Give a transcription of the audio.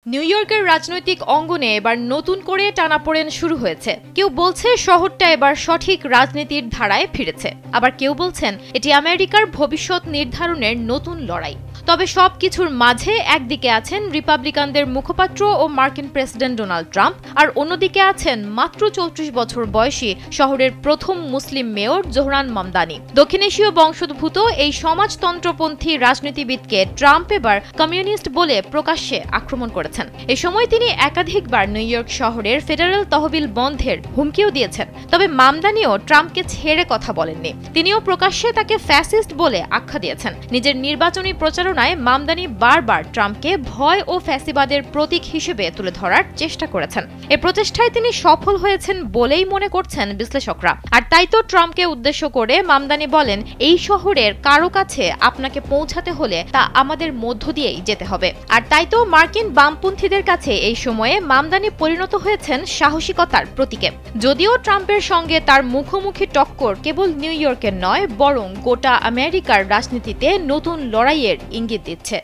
New ইয়র্কের রাজনৈতিক অঙ্গনে এবার নতুন করে টানাপোড়েন শুরু হয়েছে। কেউ বলছে শহরটা এবার সঠিক রাজনীতির ধারায় ফিরেছে, আবার কেউ বলছেন এটি আমেরিকার ভবিষ্যৎ নির্ধারণের নতুন লড়াই। তবে সবকিছুর মাঝে একদিকে আছেন রিপাবলিকানদের মুখপাত্র ও মার্কিন প্রেসিডেন্ট ডোনাল্ড ট্রাম্প, আর অন্যদিকে আছেন মাত্র 34 বছর বয়সী শহরের প্রথম মুসলিম মেয়র জোহরান মামদানি। দক্ষিণ এশীয় বংশোদ্ভূত এই সমাজতন্ত্রপন্থী রাজনীতিবিদকে ট্রাম্প এবার কমিউনিস্ট বলে প্রকাশ্যে আক্রমণ করেছেন। এ সময় তিনি একাধিকবার নিউ ইয়র্ক শহরের ফেডারেল তহবিল বন্ধের হুমকিও দিয়েছেন। তবে মামদানিও ট্রাম্পকে ছেড়ে কথা বলেননি, তিনিও প্রকাশ্যে তাকে ফ্যাসিস্ট বলে আখ্যা দিয়েছেন। নিজের নির্বাচনী প্রচারণায় মামদানি বারবার ট্রাম্পকে ভয় ও ফ্যাসিবাদের প্রতীক হিসেবে তুলে ধরার চেষ্টা করেছেন। এ প্রচেষ্টায় তিনি সফল হয়েছেন বলেই মনে করছেন বিশ্লেষকরা। আর তাই তো ট্রাম্পকে উদ্দেশ্য করে মামদানি বলেন, এই শহরের কারো কাছে আপনাকে পৌঁছাতে হলে তা আমাদের মধ্য দিয়েই যেতে হবে। আর তাই তো মার্কিন বামপন্থীদের কাছে এই সময়ে মামদানি পরিণত হয়েছেন সাহসিকতার প্রতীকে। যদিও ট্রাম্পের সঙ্গে তার মুখোমুখি টক্কর কেবল নিউ ইয়র্কের নয়, বরং গোটা আমেরিকার রাজনীতিতে নতুন লড়াইয়ের ইঙ্গিত দিচ্ছে।